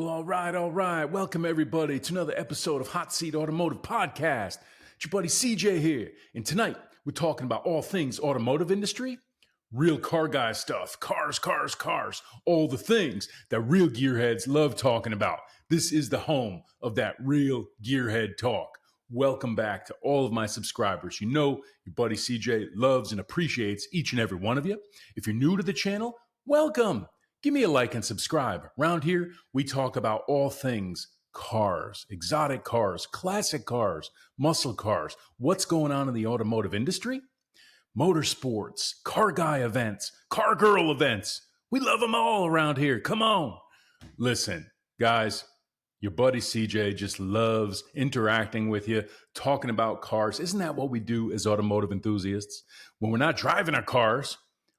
Well, all right, all right. Welcome, everybody, to another episode of Hot Seat Automotive Podcast. It's your buddy CJ here. And tonight, we're talking about all things automotive industry, real car guy stuff, cars, all the things that real gearheads love talking about. This is the home of that real gearhead talk. Welcome back to all of my subscribers. You know your buddy CJ loves and appreciates each and every one of you. If you're new to the channel, welcome. Give me a like and subscribe. Around here, we talk about all things cars, exotic cars, classic cars, muscle cars, what's going on in the automotive industry, motorsports, car guy events, car girl events. We love them all around here. Come on. Listen, guys, your buddy CJ just loves interacting with you, talking about cars. Isn't that what we do as automotive enthusiasts? When we're not driving our cars,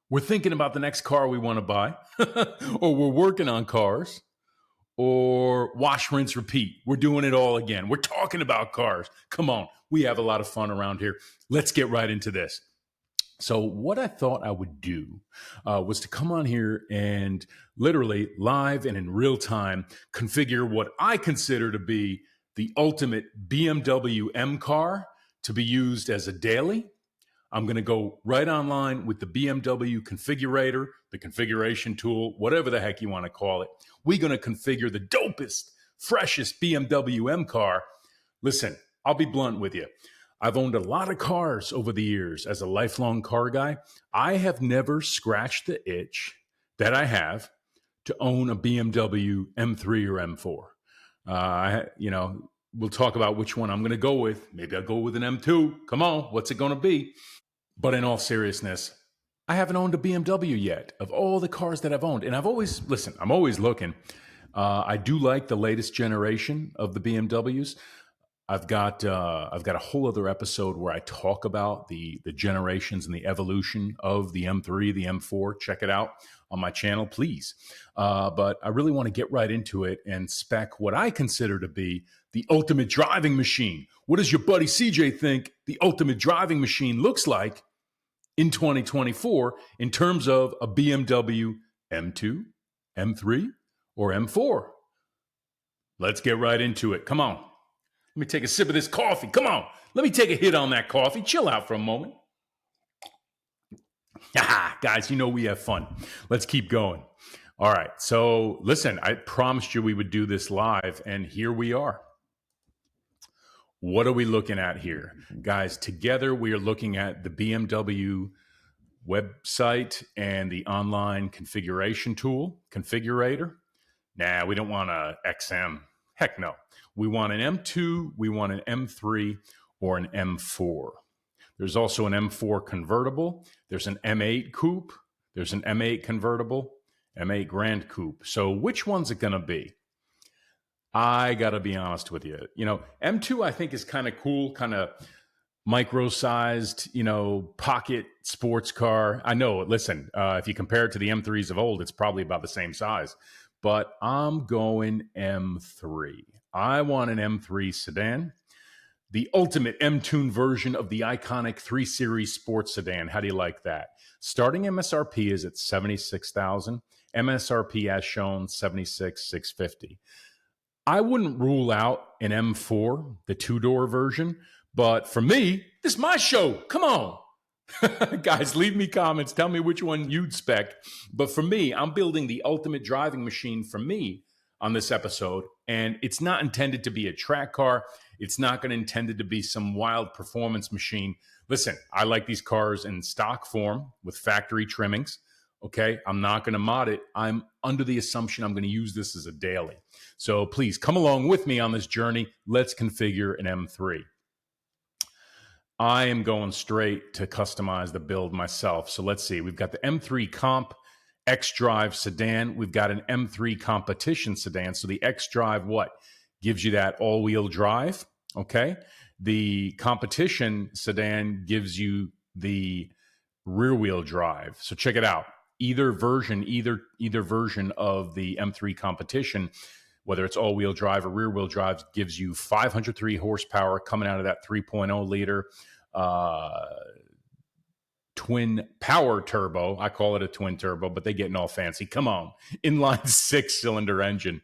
we're thinking about the next car we want to buy, or we're working on cars, or wash, rinse, repeat. We're doing it all again. We're talking about cars. Come on. We have a lot of fun around here. Let's get right into this. So what I thought I would do was to come on here and literally live and in real time configure what I consider to be the ultimate BMW M car to be used as a daily. I'm going to go right online with the BMW configurator, the configuration tool, whatever the heck you want to call it. We're going to configure the dopest, freshest BMW M car. Listen, I'll be blunt with you. I've owned a lot of cars over the years as a lifelong car guy. I have never scratched the itch that I have to own a BMW M3 or M4. We'll talk about which one I'm going to go with. Maybe I'll go with an M2. Come on, what's it going to be? But in all seriousness, I haven't owned a BMW yet of all the cars that I've owned. And I'm always looking. I do like the latest generation of the BMWs. I've got a whole other episode where I talk about the generations and the evolution of the M3, the M4. Check it out on my channel, please. But I really want to get right into it and spec what I consider to be the ultimate driving machine. What does your buddy CJ think the ultimate driving machine looks like in 2024 in terms of a BMW M2, M3, or M4? Let's get right into it. Come on. Let me take a sip of this coffee. Come on. Let me take a hit on that coffee. Chill out for a moment. Guys, you know we have fun. Let's keep going. All right. So listen, I promised you we would do this live, and here we are. What are we looking at here? Guys, together we are looking at the BMW website and the online configuration tool, configurator. Nah, we don't want a XM. Heck no. We want an M2, we want an M3, or an M4. There's also an M4 convertible. There's an M8 coupe. There's an M8 convertible, M8 Grand Coupe. So which one's it going to be? I got to be honest with you. M2 I think is kind of cool, kind of micro-sized, pocket sports car. I know, listen, if you compare it to the M3s of old, it's probably about the same size. But I'm going M3. I want an M3 sedan, the ultimate M-Tune version of the iconic 3 Series sports sedan. How do you like that? Starting MSRP is at $76,000. MSRP as shown, $76,650. I wouldn't rule out an M4, the two-door version, but for me, this is my show. Come on. Guys, leave me comments. Tell me which one you'd spec. But for me, I'm building the ultimate driving machine for me on this episode, and it's not intended to be a track car. It's not going to intended to be some wild performance machine. Listen, I like these cars in stock form with factory trimmings. Okay, I'm not going to mod it. I'm under the assumption I'm going to use this as a daily. So please come along with me on this journey. Let's configure an M3. I am going straight to customize the build myself. So let's see. We've got the M3 Comp X-Drive sedan. We've got an M3 Competition sedan. So the X-Drive, what? Gives you that all-wheel drive, okay? The Competition sedan gives you the rear-wheel drive. So check it out. Either version of the M3 Competition, whether it's all-wheel drive or rear-wheel drive, gives you 503 horsepower coming out of that 3.0 liter twin power turbo. I call it a twin turbo, but they getting all fancy. Come on. Inline 6-cylinder engine.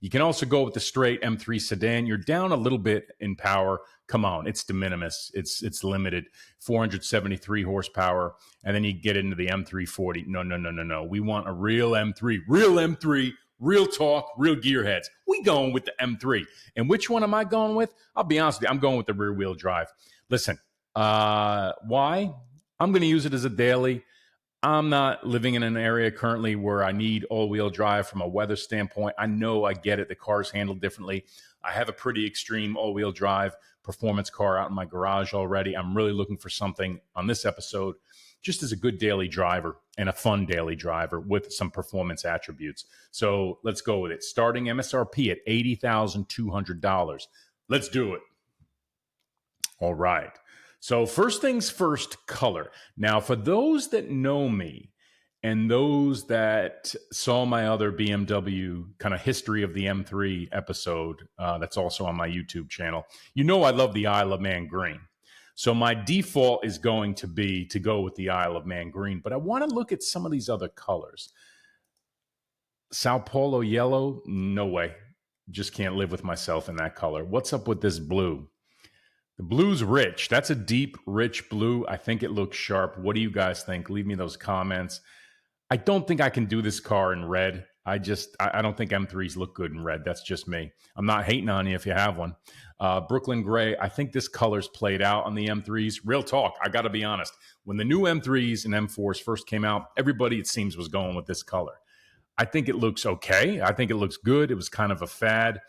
You can also go with the straight M3 sedan. You're down a little bit in power. Come on, it's de minimis. It's limited, 473 horsepower, and then you get into the M340. No. We want a real M3, real talk, real gearheads. We going with the M3. And which one am I going with? I'll be honest with you, I'm going with the rear wheel drive. Listen, why? I'm going to use it as a daily. I'm not living in an area currently where I need all-wheel drive from a weather standpoint. I know, I get it. The car's handled differently. I have a pretty extreme all-wheel drive performance car out in my garage already. I'm really looking for something on this episode just as a good daily driver and a fun daily driver with some performance attributes. So let's go with it. Starting MSRP at $80,200. Let's do it. All right. So first things first, color. Now, for those that know me and those that saw my other BMW kind of history of the M3 episode, that's also on my YouTube channel, you know I love the Isle of Man green. So my default is going to be to go with the Isle of Man green, but I want to look at some of these other colors. Sao Paulo yellow, no way. Just can't live with myself in that color. What's up with this blue? The blue's rich. That's a deep, rich blue. I think it looks sharp. What do you guys think? Leave me those comments. I don't think I can do this car in red. I don't think M3s look good in red. That's just me. I'm not hating on you if you have one. Brooklyn Gray, I think this color's played out on the M3s. Real talk, I got to be honest. When the new M3s and M4s first came out, everybody, it seems, was going with this color. I think it looks okay. I think it looks good. It was kind of a fad.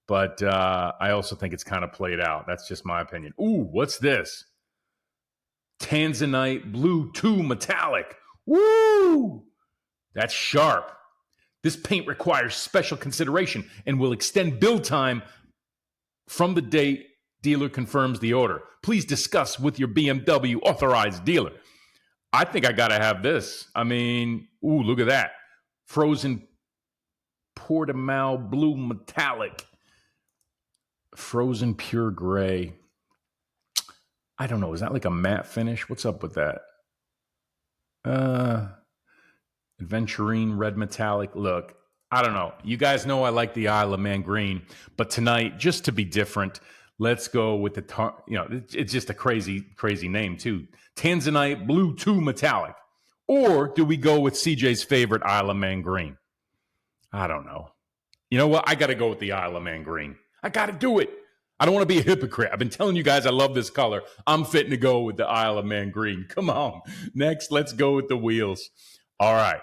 But I also think it's kind of played out. That's just my opinion. Ooh, what's this? Tanzanite Blue 2 Metallic. Woo! That's sharp. This paint requires special consideration and will extend build time from the date dealer confirms the order. Please discuss with your BMW authorized dealer. I think I got to have this. I mean, ooh, look at that. Frozen Portimao Blue Metallic. Frozen Pure Gray. I don't know. Is that like a matte finish? What's up with that? Aventurine Red Metallic. Look, I don't know. You guys know I like the Isle of Man green, but tonight, just to be different, let's go with it's just a crazy, crazy name too. Tanzanite Blue 2 Metallic. Or do we go with CJ's favorite Isle of Man green? I don't know. You know what? I got to go with the Isle of Man green. I got to do it. I don't want to be a hypocrite. I've been telling you guys I love this color. I'm fitting to go with the Isle of Man green. Come on. Next, let's go with the wheels. All right.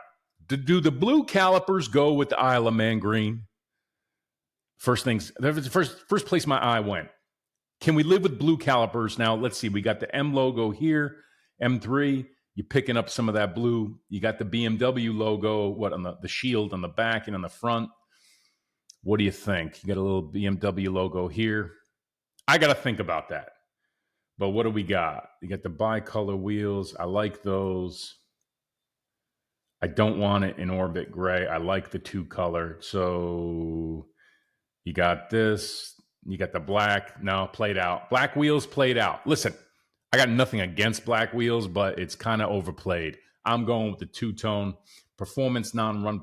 Do the blue calipers go with the Isle of Man green? First place my eye went. Can we live with blue calipers? Now, let's see. We got the M logo here, M3. You're picking up some of that blue. You got the BMW logo, on the shield on the back and on the front. What do you think? You got a little BMW logo here. I got to think about that. But what do we got? You got the bicolor wheels. I like those. I don't want it in Orbit Gray. I like the two color. So you got this. You got the black. No, played out. Black wheels played out. Listen, I got nothing against black wheels, but it's kind of overplayed. I'm going with the two-tone performance non-run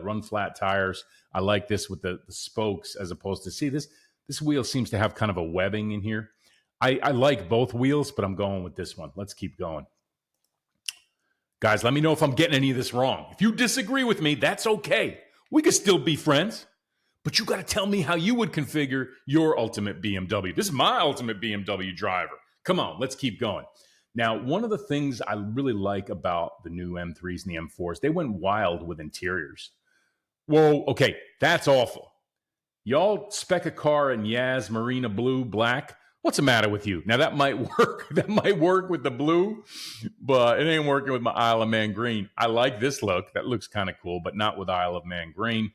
run flat tires. I like this with the spokes as opposed to, see, this wheel seems to have kind of a webbing in here. I like both wheels, but I'm going with this one. Let's keep going. Guys, let me know if I'm getting any of this wrong. If you disagree with me, that's okay. We could still be friends. But you got to tell me how you would configure your ultimate BMW. This is my ultimate BMW driver. Come on, let's keep going. Now, one of the things I really like about the new M3s and the M4s, they went wild with interiors. Whoa, okay, that's awful. Y'all spec a car in Yaz Marina Blue Black. What's the matter with you? Now, that might work. That might work with the blue, but it ain't working with my Isle of Man green. I like this look. That looks kind of cool, but not with Isle of Man green.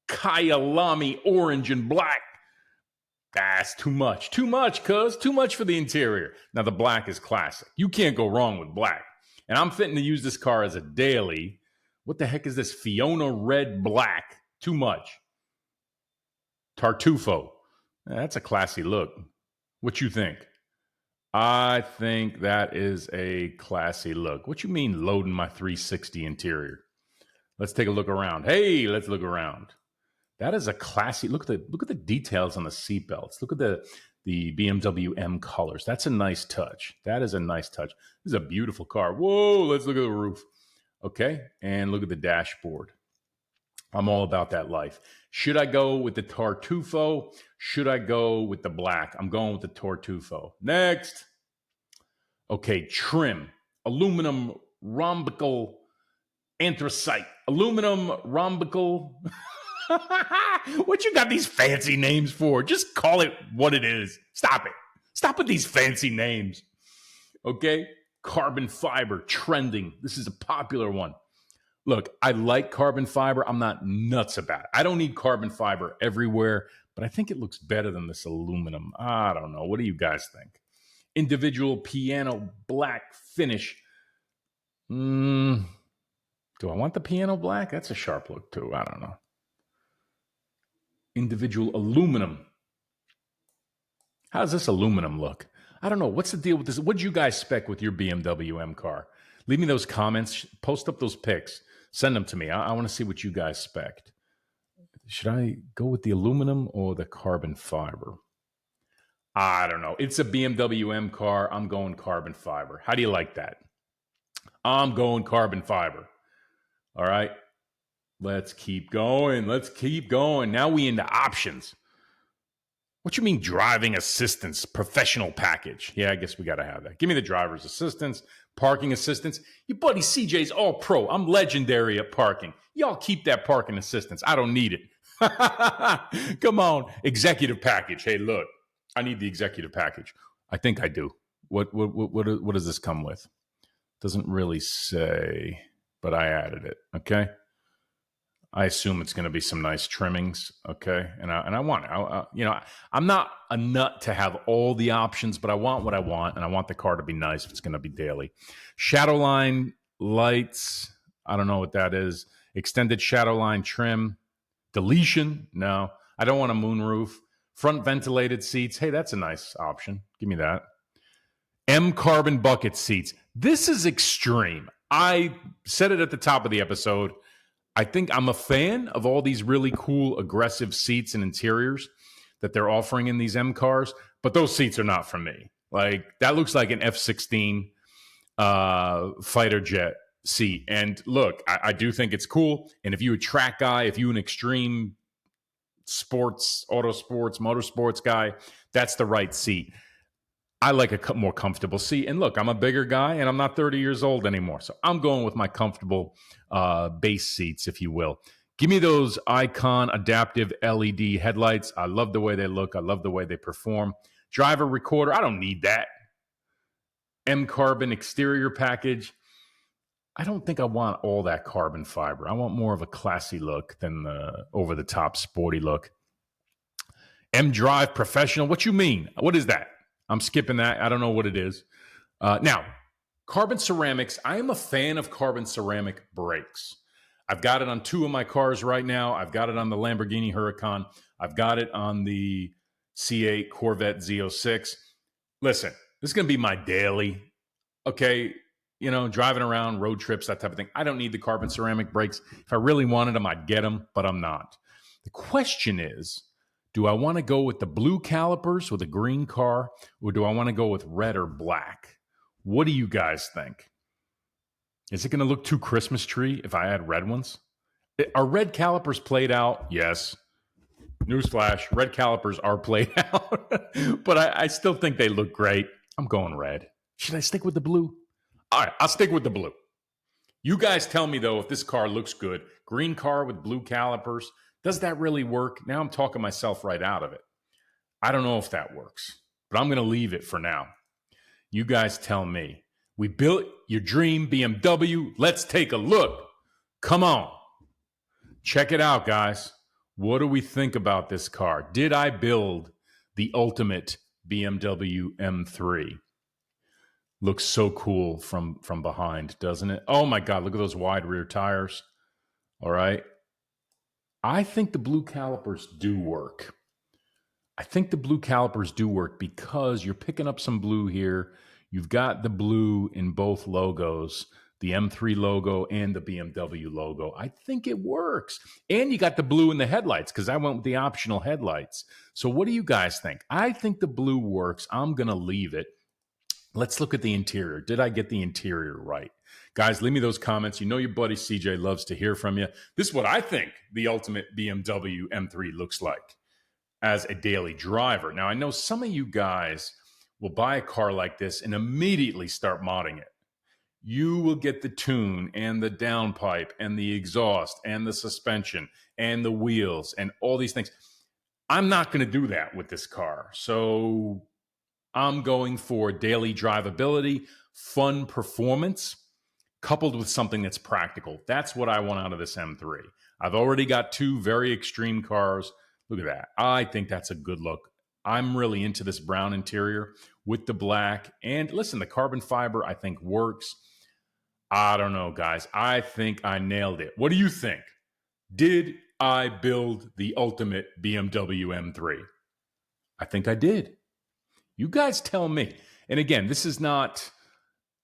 Kyalami orange and black. That's too much. Too much, cuz. Too much for the interior. Now, the black is classic. You can't go wrong with black. And I'm fitting to use this car as a daily. What the heck is this? Fiona Red Black. Too much. Tartufo. That's a classy look. What you think? I think that is a classy look. What you mean loading my 360 interior? Let's take a look around. Hey, let's look around. That is a classy. Look at the details on the seatbelts. Look at the BMW M colors. That's a nice touch. That is a nice touch. This is a beautiful car. Whoa, let's look at the roof. Okay, and look at the dashboard. I'm all about that life. Should I go with the Tartufo? Should I go with the black? I'm going with the Tartufo. Next. Okay, trim. Aluminum rhombical anthracite. Aluminum rhombical. What you got these fancy names for? Just call it what it is. Stop it. Stop with these fancy names. Okay? Carbon fiber trending. This is a popular one. Look, I like carbon fiber. I'm not nuts about it. I don't need carbon fiber everywhere, but I think it looks better than this aluminum. I don't know. What do you guys think? Individual piano black finish. Do I want the piano black? That's a sharp look too. I don't know. Individual aluminum. How does this aluminum look? I don't know. What's the deal with this? What did you guys spec with your BMW M car? Leave me those comments. Post up those pics. Send them to me. I want to see what you guys spec'd. Should I go with the aluminum or the carbon fiber? I don't know. It's a BMW M car. I'm going carbon fiber. How do you like that? I'm going carbon fiber. All right. Let's keep going. Let's keep going. Now we into options. What you mean driving assistance, professional package? Yeah, I guess we got to have that. Give me the driver's assistance, parking assistance. Your buddy CJ's all pro. I'm legendary at parking. Y'all keep that parking assistance. I don't need it. Come on. Executive package. Hey, look, I need the executive package. I think I do. What does this come with? Doesn't really say, but I added it. Okay. I assume it's going to be some nice trimmings, okay? And I want it. I'm not a nut to have all the options, but I want what I want, and I want the car to be nice if it's going to be daily. Shadow line lights, I don't know what that is. Extended shadow line trim. Deletion, no. I don't want a moonroof. Front ventilated seats, hey, that's a nice option. Give me that. M carbon bucket seats. This is extreme. I said it at the top of the episode. I think I'm a fan of all these really cool, aggressive seats and interiors that they're offering in these M cars, but those seats are not for me. Like, that looks like an F-16 fighter jet seat. And look, I do think it's cool. And if you're a track guy, if you're an extreme sports, auto sports, motorsports guy, that's the right seat. I like a more comfortable seat. And look, I'm a bigger guy and I'm not 30 years old anymore. So I'm going with my comfortable base seats, if you will. Give me those Icon adaptive LED headlights. I love the way they look. I love the way they perform. Driver recorder. I don't need that. M carbon exterior package. I don't think I want all that carbon fiber. I want more of a classy look than the over the top sporty look. M drive professional. What you mean? What is that? I'm skipping that. I don't know what it is. Now, carbon ceramics. I am a fan of carbon ceramic brakes. I've got it on two of my cars right now. I've got it on the Lamborghini Huracan. I've got it on the C8 Corvette Z06. Listen, this is going to be my daily, okay, driving around, road trips, that type of thing. I don't need the carbon ceramic brakes. If I really wanted them, I'd get them, but I'm not. The question is, do I want to go with the blue calipers with a green car, or do I want to go with red or black? What do you guys think? Is it going to look too Christmas tree if I add red ones? Are red calipers played out? Yes. Newsflash, red calipers are played out. But I still think they look great. I'm going red. Should I stick with the blue? All right, I'll stick with the blue. You guys tell me, though, if this car looks good. Green car with blue calipers. Does that really work? Now I'm talking myself right out of it. I don't know if that works, but I'm going to leave it for now. You guys tell me. We built your dream BMW. Let's take a look. Come on. Check it out, guys. What do we think about this car? Did I build the ultimate BMW M3? Looks so cool from behind, doesn't it? Oh my God, look at those wide rear tires. All right. I think the blue calipers do work. I think the blue calipers do work because you're picking up some blue here. You've got the blue in both logos. the M3 logo and the BMW logo. I think it works. And you got the blue in the headlights because I went with the optional headlights. So what do you guys think? I think the blue works. I'm going to leave it. Let's look at the interior. Did I get the interior right? Guys, leave me those comments. You know your buddy CJ loves to hear from you. This is what I think the ultimate BMW M3 looks like as a daily driver. Now, I know some of you guys will buy a car like this and immediately start modding it. You will get the tune and the downpipe and the exhaust and the suspension and the wheels and all these things. I'm not going to do that with this car. So I'm going for daily drivability, fun performance, coupled with something that's practical. That's what I want out of this M3. I've already got two very extreme cars. Look at that. I think that's a good look. I'm really into this brown interior with the black. And listen, the carbon fiber, I think, works. I don't know, guys. I think I nailed it. What do you think? Did I build the ultimate BMW M3? I think I did. You guys tell me. And again, this is not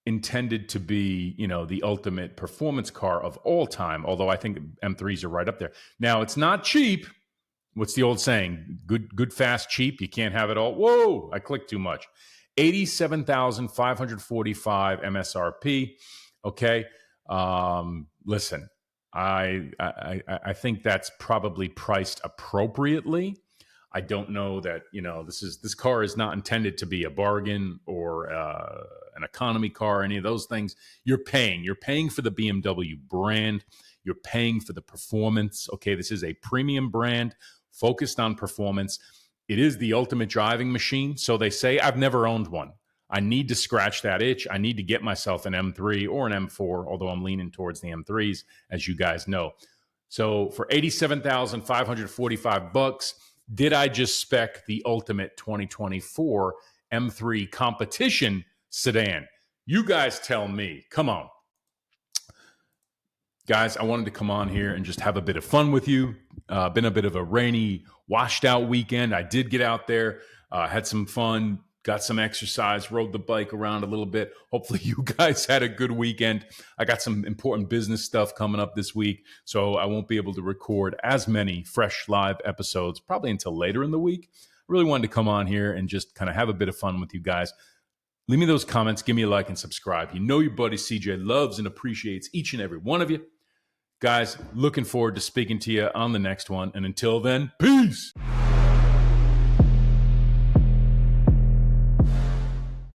intended to be, the ultimate performance car of all time, although I think M3s are right up there. Now, it's not cheap. What's the old saying? Good, fast, cheap. You can't have it all. Whoa, I clicked too much. $87,545 MSRP. Okay. Listen, I think that's probably priced appropriately. I don't know that, this car is not intended to be a bargain or an economy car, any of those things. You're paying for the BMW brand. You're paying for the performance. Okay. This is a premium brand focused on performance. It is the ultimate driving machine. So they say. I've never owned one. I need to scratch that itch. I need to get myself an M3 or an M4, although I'm leaning towards the M3s, as you guys know. So for $87,545, did I just spec the ultimate 2024 M3 competition sedan? You guys tell me. Come on. Guys, I wanted to come on here and just have a bit of fun with you. Been a bit of a rainy, washed out weekend. I did get out there, had some fun, got some exercise, rode the bike around a little bit. Hopefully you guys had a good weekend. I got some important business stuff coming up this week, so I won't be able to record as many fresh live episodes probably until later in the week. I really wanted to come on here and just kind of have a bit of fun with you guys. Leave me those comments, give me a like and subscribe. You know your buddy CJ loves and appreciates each and every one of you. Guys, looking forward to speaking to you on the next one. And until then, peace.